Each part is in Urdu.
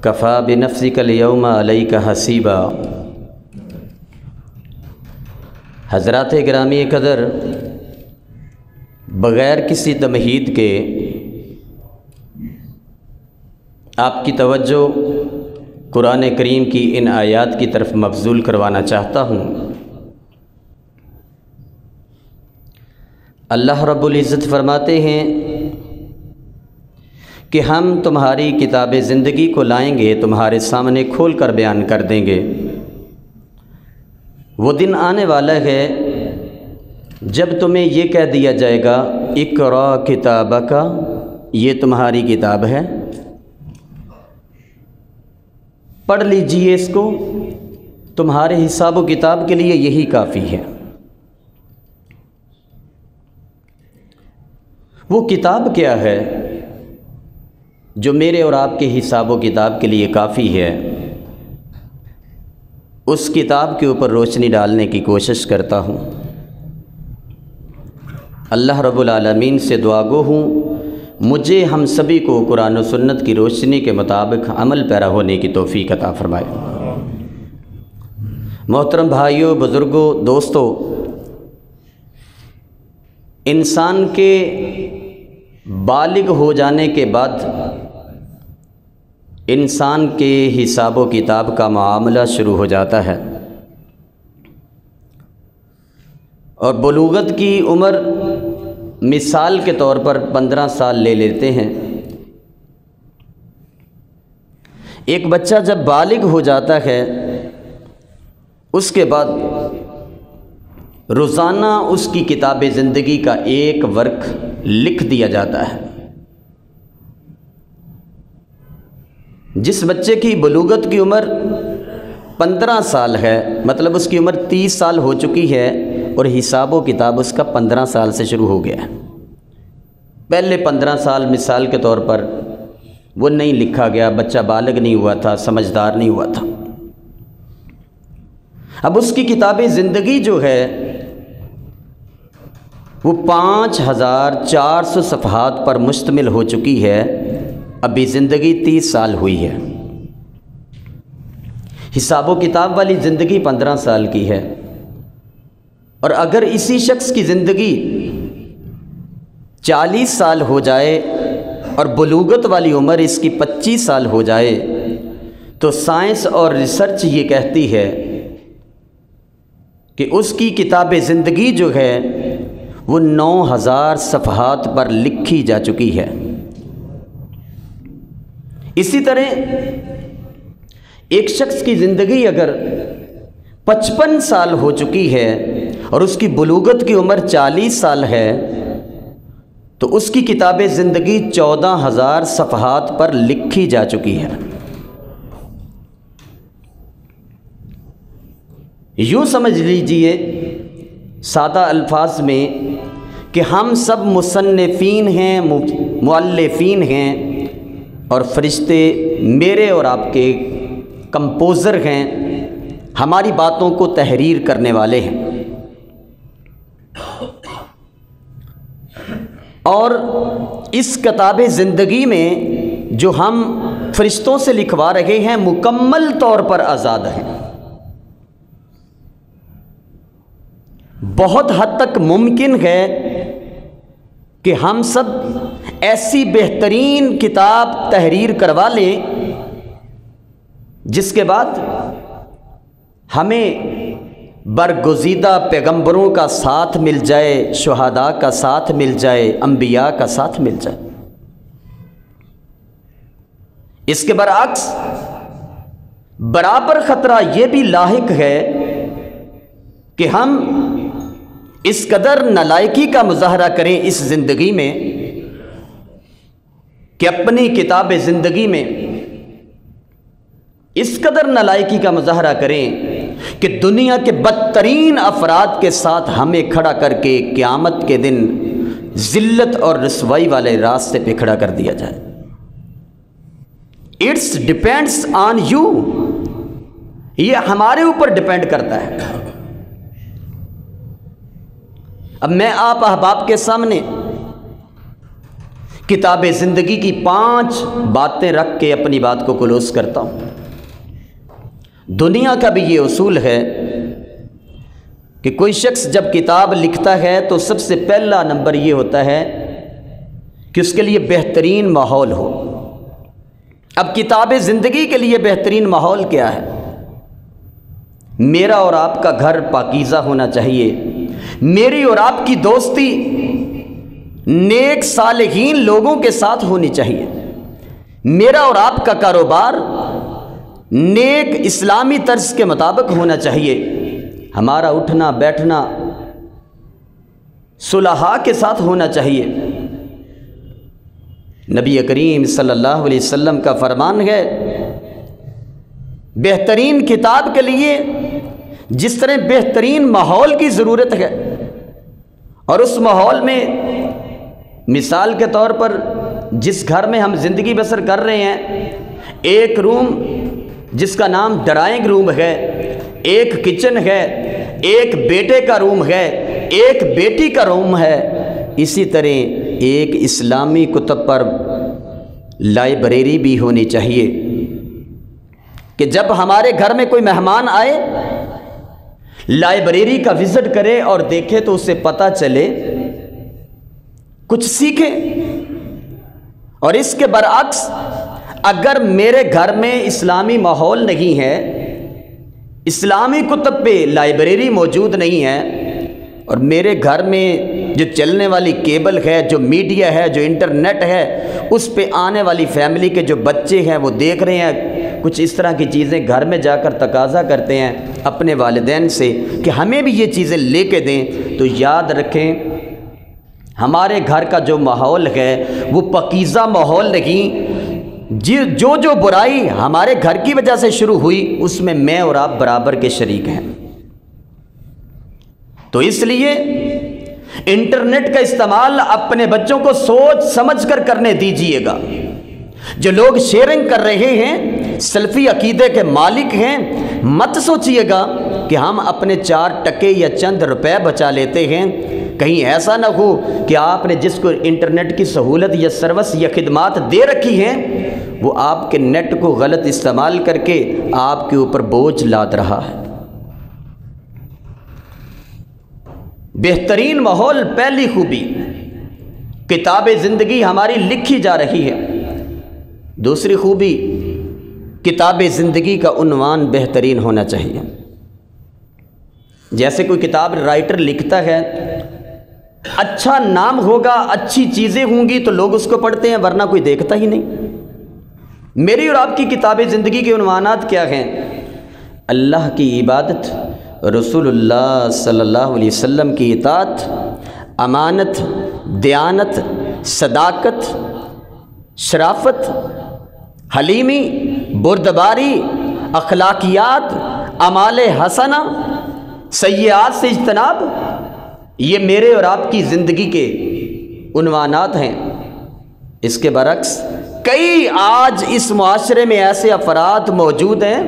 کفا بنفسک الیوم علیک حسیبا۔ حضرات گرامی قدر، بغیر کسی تمہید کے آپ کی توجہ قرآن کریم کی ان آیات کی طرف مبذول کروانا چاہتا ہوں۔ اللہ رب العزت فرماتے ہیں کہ ہم تمہاری کتاب زندگی کو لائیں گے، تمہارے سامنے کھول کر بیان کر دیں گے۔ وہ دن آنے والا ہے جب تمہیں یہ کہہ دیا جائے گا اقرا کتابک، یہ تمہاری کتاب ہے، پڑھ لیجئے اس کو، تمہارے حساب و کتاب کے لیے یہی کافی ہے۔ وہ کتاب کیا ہے جو میرے اور آپ کے حساب و کتاب کے لیے کافی ہے؟ اس کتاب کے اوپر روشنی ڈالنے کی کوشش کرتا ہوں۔ اللہ رب العالمین سے دعا گو ہوں مجھے ہم سبھی کو قرآن و سنت کی روشنی کے مطابق عمل پیرا ہونے کی توفیق عطا فرمائے۔ محترم بھائیوں، بزرگوں، دوستوں، انسان کے بالغ ہو جانے کے بعد انسان کے حساب و کتاب کا معاملہ شروع ہو جاتا ہے، اور بلوغت کی عمر مثال کے طور پر 15 سال لے لیتے ہیں۔ ایک بچہ جب بالغ ہو جاتا ہے اس کے بعد روزانہ اس کی کتاب زندگی کا ایک ورق لکھ دیا جاتا ہے۔ جس بچے کی بلوغت کی عمر 15 سال ہے، مطلب اس کی عمر 30 سال ہو چکی ہے، اور حساب و کتاب اس کا 15 سال سے شروع ہو گیا ہے۔ پہلے 15 سال مثال کے طور پر وہ نہیں لکھا گیا، بچہ بالغ نہیں ہوا تھا، سمجھدار نہیں ہوا تھا۔ اب اس کی کتاب زندگی جو ہے وہ 5400 صفحات پر مشتمل ہو چکی ہے، ابھی زندگی 30 سال ہوئی ہے۔ حساب و کتاب والی زندگی 15 سال کی ہے، اور اگر اسی شخص کی زندگی 40 سال ہو جائے اور بلوغت والی عمر اس کی 25 سال ہو جائے تو سائنس اور ریسرچ یہ کہتی ہے کہ اس کی کتاب زندگی جو ہے وہ 9000 صفحات پر لکھی جا چکی ہے۔ اسی طرح ایک شخص کی زندگی اگر 55 سال ہو چکی ہے اور اس کی بلوغت کی عمر 40 سال ہے تو اس کی کتاب زندگی 14000 صفحات پر لکھی جا چکی ہے۔ یوں سمجھ لیجئے سادہ الفاظ میں کہ ہم سب مصنفین ہیں، مؤلفین ہیں، اور فرشتے میرے اور آپ کے کمپوزر ہیں، ہماری باتوں کو تحریر کرنے والے ہیں، اور اس کتاب زندگی میں جو ہم فرشتوں سے لکھوا رہے ہیں مکمل طور پر آزاد ہیں۔ بہت حد تک ممکن ہے کہ ہم سب ایسی بہترین کتاب تحریر کروا لیں جس کے بعد ہمیں برگزیدہ پیغمبروں کا ساتھ مل جائے، شہداء کا ساتھ مل جائے، انبیاء کا ساتھ مل جائے۔ اس کے برعکس برابر خطرہ یہ بھی لاحق ہے کہ ہم اس قدر نالائکی کا مظاہرہ کریں اس زندگی میں کہ اپنی کتاب زندگی میں اس قدر نالائکی کا مظاہرہ کریں کہ دنیا کے بدترین افراد کے ساتھ ہمیں کھڑا کر کے قیامت کے دن ذلت اور رسوائی والے راستے پہ کھڑا کر دیا جائے۔ اٹس ڈیپینڈس آن یو، یہ ہمارے اوپر ڈیپینڈ کرتا ہے۔ اب میں آپ احباب کے سامنے کتاب زندگی کی 5 باتیں رکھ کے اپنی بات کو کلوز کرتا ہوں۔ دنیا کا بھی یہ اصول ہے کہ کوئی شخص جب کتاب لکھتا ہے تو سب سے پہلا نمبر یہ ہوتا ہے کہ اس کے لیے بہترین ماحول ہو۔ اب کتاب زندگی کے لیے بہترین ماحول کیا ہے؟ میرا اور آپ کا گھر پاکیزہ ہونا چاہیے، میری اور آپ کی دوستی نیک صالحین لوگوں کے ساتھ ہونی چاہیے، میرا اور آپ کا کاروبار نیک اسلامی طرز کے مطابق ہونا چاہیے، ہمارا اٹھنا بیٹھنا صلحاء کے ساتھ ہونا چاہیے۔ نبی کریم صلی اللہ علیہ وسلم کا فرمان ہے، بہترین کتاب کے لیے جس طرح بہترین ماحول کی ضرورت ہے، اور اس ماحول میں مثال کے طور پر جس گھر میں ہم زندگی بسر کر رہے ہیں، ایک روم جس کا نام ڈرائنگ روم ہے، ایک کچن ہے، ایک بیٹے کا روم ہے، ایک بیٹی کا روم ہے، اسی طرح ایک اسلامی کتب پر لائبریری بھی ہونی چاہیے کہ جب ہمارے گھر میں کوئی مہمان آئے لائبریری کا وزٹ کرے اور دیکھے تو اسے پتہ چلے، کچھ سیکھے۔ اور اس کے برعکس اگر میرے گھر میں اسلامی ماحول نہیں ہے، اسلامی کتب پہ لائبریری موجود نہیں ہے، اور میرے گھر میں جو چلنے والی کیبل ہے، جو میڈیا ہے، جو انٹرنیٹ ہے، اس پہ آنے والی فیملی کے جو بچے ہیں وہ دیکھ رہے ہیں کچھ اس طرح کی چیزیں، گھر میں جا کر تقاضا کرتے ہیں اپنے والدین سے کہ ہمیں بھی یہ چیزیں لے کے دیں، تو یاد رکھیں ہمارے گھر کا جو ماحول ہے وہ پاکیزہ ماحول نہیں، جو برائی ہمارے گھر کی وجہ سے شروع ہوئی اس میں اور آپ برابر کے شریک ہیں۔ تو اس لیے انٹرنیٹ کا استعمال اپنے بچوں کو سوچ سمجھ کر کرنے دیجئے گا۔ جو لوگ شیئرنگ کر رہے ہیں سلفی عقیدے کے مالک ہیں، مت سوچئے گا کہ ہم اپنے 4 ٹکے یا چند روپے بچا لیتے ہیں، کہیں ایسا نہ ہو کہ آپ نے جس کو انٹرنیٹ کی سہولت یا سروس یا خدمات دے رکھی ہیں وہ آپ کے نیٹ کو غلط استعمال کر کے آپ کے اوپر بوجھ لاد رہا ہے۔ بہترین ماحول پہلی خوبی، کتاب زندگی ہماری لکھی جا رہی ہے۔ دوسری خوبی، کتاب زندگی کا عنوان بہترین ہونا چاہیے۔ جیسے کوئی کتاب رائٹر لکھتا ہے، اچھا نام ہوگا، اچھی چیزیں ہوں گی تو لوگ اس کو پڑھتے ہیں، ورنہ کوئی دیکھتا ہی نہیں۔ میری اور آپ کی کتاب زندگی کے عنوانات کیا ہیں؟ اللہ کی عبادت، رسول اللہ صلی اللہ علیہ وسلم کی اطاعت، امانت، دیانت، صداقت، شرافت، حلیمی، بردباری، اخلاقیات، اعمال حسنہ، سیئات سے اجتناب، یہ میرے اور آپ کی زندگی کے عنوانات ہیں۔ اس کے برعکس کئی آج اس معاشرے میں ایسے افراد موجود ہیں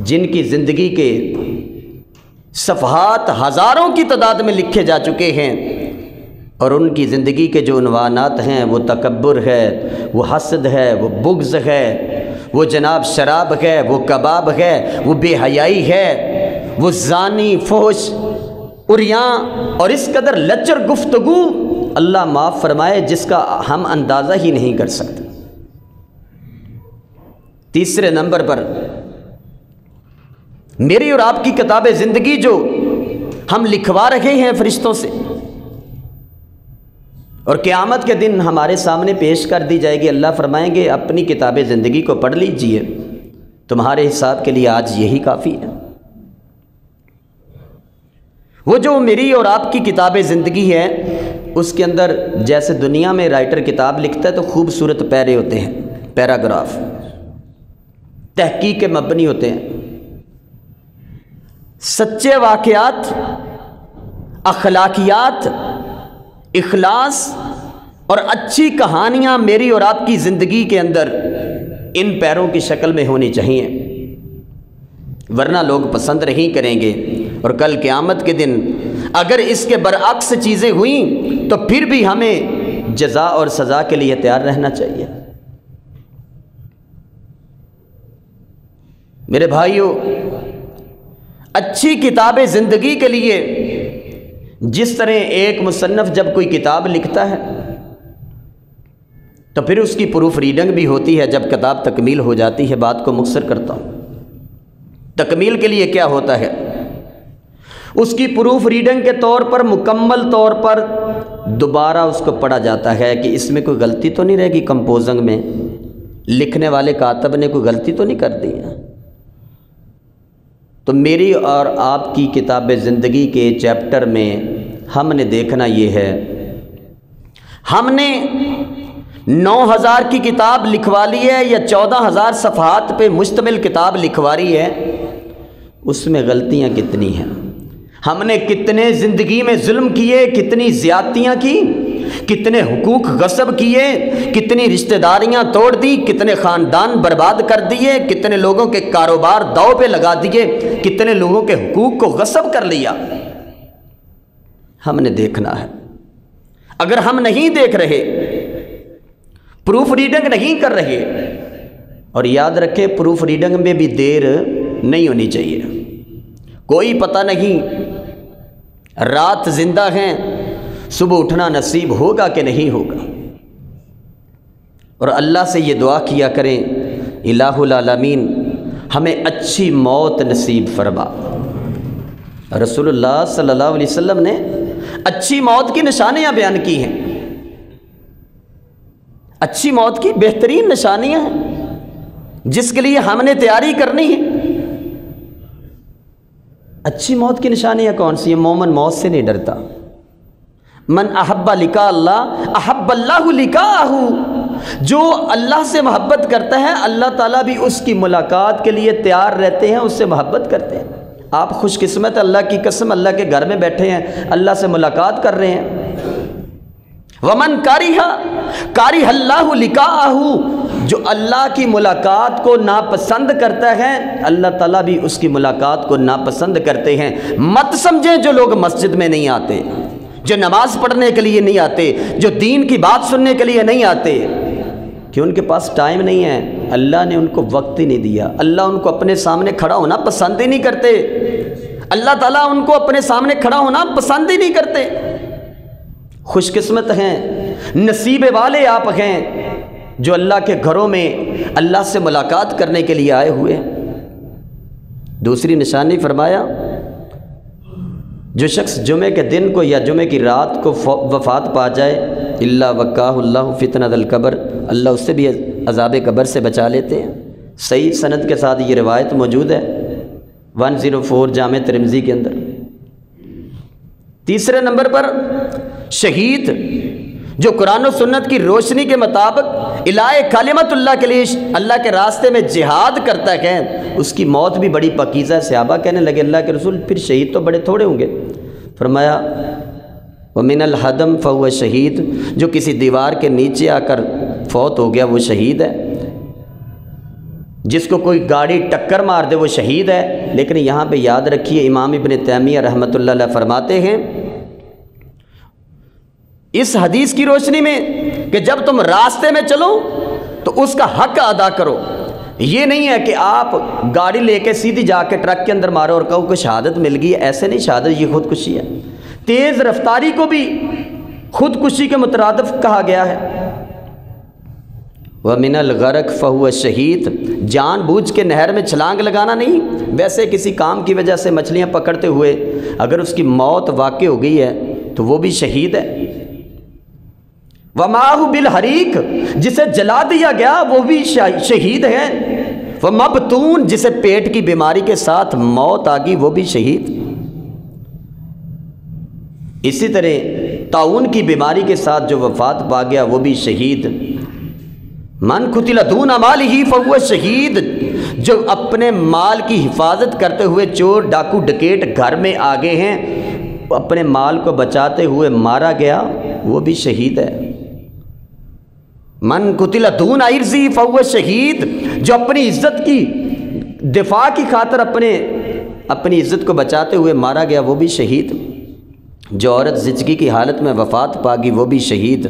جن کی زندگی کے صفحات ہزاروں کی تعداد میں لکھے جا چکے ہیں، اور ان کی زندگی کے جو عنوانات ہیں وہ تکبر ہے، وہ حسد ہے، وہ بغض ہے، وہ جناب شراب ہے، وہ کباب ہے، وہ بے حیائی ہے، وہ زانی، فحش، عریاں، اور اس قدر لچر گفتگو، اللہ معاف فرمائے، جس کا ہم اندازہ ہی نہیں کر سکتے۔ تیسرے نمبر پر میری اور آپ کی کتاب زندگی جو ہم لکھوا رہے ہیں فرشتوں سے، اور قیامت کے دن ہمارے سامنے پیش کر دی جائے گی، اللہ فرمائیں گے اپنی کتاب زندگی کو پڑھ لیجئے، تمہارے حساب کے لیے آج یہی کافی ہے۔ وہ جو میری اور آپ کی کتاب زندگی ہے اس کے اندر جیسے دنیا میں رائٹر کتاب لکھتا ہے تو خوبصورت پیرے ہوتے ہیں، پیراگراف تحقیق کے مبنی ہوتے ہیں، سچے واقعات، اخلاقیات، اخلاص اور اچھی کہانیاں میری اور آپ کی زندگی کے اندر ان پیروں کی شکل میں ہونی چاہیے، ورنہ لوگ پسند نہیں کریں گے۔ اور کل قیامت کے دن اگر اس کے برعکس چیزیں ہوئیں تو پھر بھی ہمیں جزا اور سزا کے لیے تیار رہنا چاہیے۔ میرے بھائیوں، اچھی کتاب زندگی کے لیے جس طرح ایک مصنف جب کوئی کتاب لکھتا ہے تو پھر اس کی پروف ریڈنگ بھی ہوتی ہے جب کتاب تکمیل ہو جاتی ہے۔ بات کو مختصر کرتا ہوں، تکمیل کے لیے کیا ہوتا ہے؟ اس کی پروف ریڈنگ کے طور پر مکمل طور پر دوبارہ اس کو پڑھا جاتا ہے کہ اس میں کوئی غلطی تو نہیں رہے گی، کمپوزنگ میں لکھنے والے کاتب نے کوئی غلطی تو نہیں کر دی ہے۔ تو میری اور آپ کی کتاب زندگی کے چیپٹر میں ہم نے دیکھنا یہ ہے، ہم نے 9,000 کی کتاب لکھوا لی ہے یا 14,000 صفحات پہ مشتمل کتاب لکھوا رہی ہے، اس میں غلطیاں کتنی ہیں؟ ہم نے کتنے زندگی میں ظلم کیے، کتنی زیادتیاں کی، کتنے حقوق غصب کیے، کتنی رشتہ داریاں توڑ دی، کتنے خاندان برباد کر دیے، کتنے لوگوں کے کاروبار داؤ پہ لگا دیے، کتنے لوگوں کے حقوق کو غصب کر لیا، ہم نے دیکھنا ہے۔ اگر ہم نہیں دیکھ رہے، پروف ریڈنگ نہیں کر رہے، اور یاد رکھیں پروف ریڈنگ میں بھی دیر نہیں ہونی چاہیے، کوئی پتہ نہیں رات زندہ ہیں، صبح اٹھنا نصیب ہوگا کہ نہیں ہوگا۔ اور اللہ سے یہ دعا کیا کریں، الہ العالمین ہمیں اچھی موت نصیب فرما۔ رسول اللہ صلی اللہ علیہ وسلم نے اچھی موت کی نشانیاں بیان کی ہیں، اچھی موت کی بہترین نشانیاں ہیں جس کے لیے ہم نے تیاری کرنی ہے۔ اچھی موت کی نشانیاں کون سی ہیں؟ مومن موت سے نہیں ڈرتا۔ من احب لقاء اللہ احب اللہ لقاءہ، جو اللہ سے محبت کرتا ہے اللہ تعالیٰ بھی اس کی ملاقات کے لیے تیار رہتے ہیں، اس سے محبت کرتے ہیں۔ آپ خوش قسمت، اللہ کی قسم، اللہ کے گھر میں بیٹھے ہیں، اللہ سے ملاقات کر رہے ہیں۔ ومن کارہ اللہ لقاءہ، جو اللہ کی ملاقات کو ناپسند کرتا ہے اللہ تعالیٰ بھی اس کی ملاقات کو ناپسند کرتے ہیں۔ مت سمجھیں جو لوگ مسجد میں نہیں آتے، جو نماز پڑھنے کے لیے نہیں آتے، جو دین کی بات سننے کے لیے نہیں آتے، کہ ان کے پاس ٹائم نہیں ہے، اللہ نے ان کو وقت ہی نہیں دیا۔ اللہ ان کو اپنے سامنے کھڑا ہونا پسند ہی نہیں کرتے، اللہ تعالیٰ ان کو اپنے سامنے کھڑا ہونا پسند ہی نہیں کرتے۔ خوش قسمت ہیں، نصیب والے آپ ہیں جو اللہ کے گھروں میں اللہ سے ملاقات کرنے کے لیے آئے ہوئے ہیں۔ دوسری نشانی فرمایا، جو شخص جمعے کے دن کو یا جمعے کی رات کو وفات پا جائے، الا وقاہ اللہ فتنۃ القبر، اللہ اس سے بھی عذاب قبر سے بچا لیتے ہیں۔ صحیح سند کے ساتھ یہ روایت موجود ہے 104 جامع ترمذی کے اندر۔ تیسرے نمبر پر شہید جو قرآن و سنت کی روشنی کے مطابق الہ کلمت اللہ کے لیے اللہ کے راستے میں جہاد کرتا ہے، اس کی موت بھی بڑی پاکیزہ ہے۔ صحابہ کہنے لگے اللہ کے رسول پھر شہید تو بڑے تھوڑے ہوں گے؟ فرمایا ومن الحدم فہو شہید، جو کسی دیوار کے نیچے آ کر فوت ہو گیا وہ شہید ہے، جس کو کوئی گاڑی ٹکر مار دے وہ شہید ہے۔ لیکن یہاں پہ یاد رکھیے امام ابن تیمیہ رحمۃ اللہ علیہ فرماتے ہیں اس حدیث کی روشنی میں کہ جب تم راستے میں چلو تو اس کا حق ادا کرو۔ یہ نہیں ہے کہ آپ گاڑی لے کے سیدھی جا کے ٹرک کے اندر مارو اور کہو کہ شہادت مل گئی، ایسے نہیں، شہادت یہ خودکشی ہے۔ تیز رفتاری کو بھی خودکشی کے مترادف کہا گیا ہے۔ وَمِنَ الْغَرَقِ فَهُوَ شہید، جان بوجھ کے نہر میں چھلانگ لگانا نہیں، ویسے کسی کام کی وجہ سے مچھلیاں پکڑتے ہوئے اگر اس کی موت واقع ہو گئی ہے تو وہ بھی شہید ہے۔ وَمَاهُ بِالْحَرِيقِ، جسے جلا دیا گیا وہ بھی شہید ہے۔ وَمَبْتُونَ، جسے پیٹ کی بیماری کے ساتھ موت آ گئی وہ بھی شہید۔ اسی طرح طاعون کی بیماری کے ساتھ جو وفات پا گیا وہ بھی شہید۔ من قتل دون مالہ فہو شہید، جو اپنے مال کی حفاظت کرتے ہوئے چور ڈاکو ڈکیٹ گھر میں آ گئے ہیں، اپنے مال کو بچاتے ہوئے مارا گیا وہ بھی شہید ہے۔ من قتل دون عرضی فہو شہید، جو اپنی عزت کی دفاع کی خاطر اپنی عزت کو بچاتے ہوئے مارا گیا وہ بھی شہید۔ جو عورت زچگی کی حالت میں وفات پا گئی وہ بھی شہید۔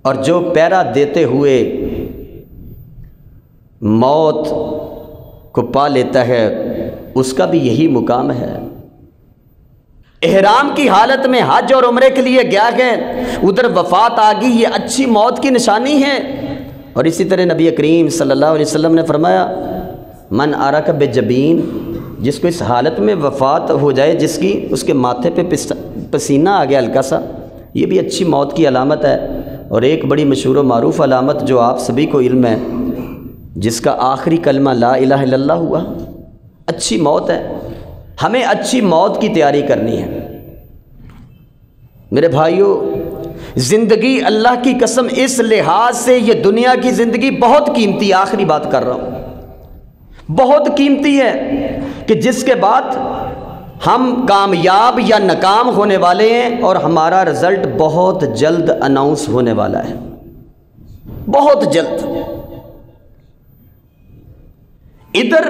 اور جو پہرا دیتے ہوئے موت کو پا لیتا ہے اس کا بھی یہی مقام ہے۔ احرام کی حالت میں حج اور عمرے کے لیے گیا ہے، ادھر وفات آ گئی، یہ اچھی موت کی نشانی ہے۔ اور اسی طرح نبی کریم صلی اللہ علیہ وسلم نے فرمایا من ارک بجبین، جس کو اس حالت میں وفات ہو جائے، جس کی اس کے ماتھے پہ پسینہ آ گیا ہلکا سا، یہ بھی اچھی موت کی علامت ہے۔ اور ایک بڑی مشہور و معروف علامت جو آپ سبھی کو علم ہے، جس کا آخری کلمہ لا الہ الا اللہ ہوا، اچھی موت ہے۔ ہمیں اچھی موت کی تیاری کرنی ہے میرے بھائیوں۔ زندگی اللہ کی قسم اس لحاظ سے یہ دنیا کی زندگی بہت قیمتی، آخری بات کر رہا ہوں، بہت قیمتی ہے کہ جس کے بعد ہم کامیاب یا ناکام ہونے والے ہیں اور ہمارا رزلٹ بہت جلد اناؤنس ہونے والا ہے، بہت جلد۔ ادھر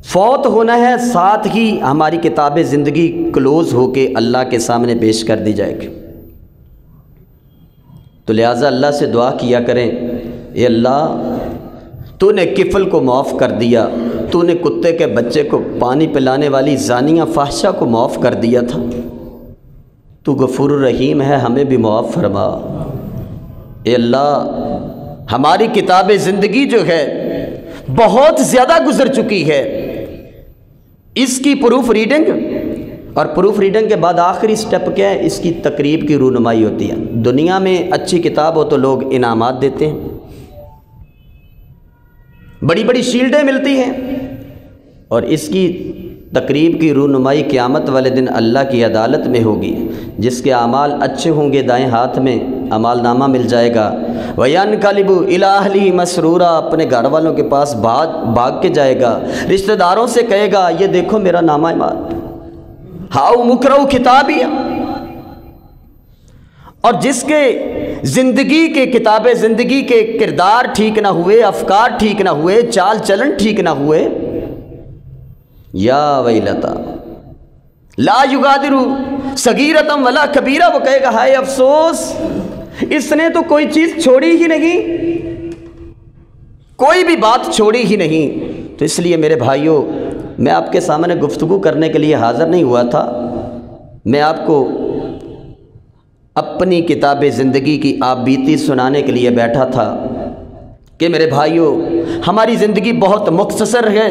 فوت ہونا ہے، ساتھ ہی ہماری کتاب زندگی کلوز ہو کے اللہ کے سامنے پیش کر دی جائے گی۔ تو لہٰذا اللہ سے دعا کیا کریں، اے اللہ تو نے کفل کو معاف کر دیا، تو نے کتے کے بچے کو پانی پلانے والی زانیہ فاحشہ کو معاف کر دیا تھا، تو غفور الرحیم ہے، ہمیں بھی معاف فرما۔ اے اللہ ہماری کتاب زندگی جو ہے بہت زیادہ گزر چکی ہے، اس کی پروف ریڈنگ، اور پروف ریڈنگ کے بعد آخری سٹیپ کیا ہے؟ اس کی تقریب کی رونمائی ہوتی ہے۔ دنیا میں اچھی کتاب ہو تو لوگ انعامات دیتے ہیں، بڑی بڑی شیلڈیں ملتی ہیں، اور اس کی تقریب کی رونمائی قیامت والے دن اللہ کی عدالت میں ہوگی۔ جس کے اعمال اچھے ہوں گے دائیں ہاتھ میں اعمال نامہ مل جائے گا، وَيَنْقَلِبُ إِلَىٰ أَهْلِهِ مَسْرُورًا، اپنے گھر والوں کے پاس بھاگ کے جائے گا، رشتہ داروں سے کہے گا یہ دیکھو میرا نامہ اعمال، ہاؤ مکرؤ کتابیہ۔ اور جس کے زندگی کے کتاب زندگی کے کردار ٹھیک نہ ہوئے، افکار ٹھیک نہ ہوئے، چال چلن ٹھیک نہ ہوئے، یا ویلتا لا یغادر صغیرۃ ولا کبیرہ، وہ کہے گا ہائے افسوس، اس نے تو کوئی چیز چھوڑی ہی نہیں، کوئی بھی بات چھوڑی ہی نہیں۔ تو اس لیے میرے بھائیوں، میں آپ کے سامنے گفتگو کرنے کے لیے حاضر نہیں ہوا تھا، میں آپ کو اپنی کتاب زندگی کی آپ بیتی سنانے کے لیے بیٹھا تھا کہ میرے بھائیوں ہماری زندگی بہت مختصر ہے،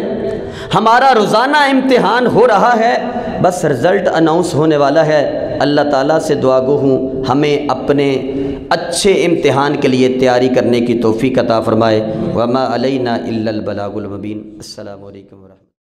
ہمارا روزانہ امتحان ہو رہا ہے، بس رزلٹ اناؤنس ہونے والا ہے۔ اللہ تعالیٰ سے دعا گو ہوں ہمیں اپنے اچھے امتحان کے لیے تیاری کرنے کی توفیق عطا فرمائے۔ وما علینا الا البلاغ المبین۔ السلام علیکم ورحمۃ اللہ۔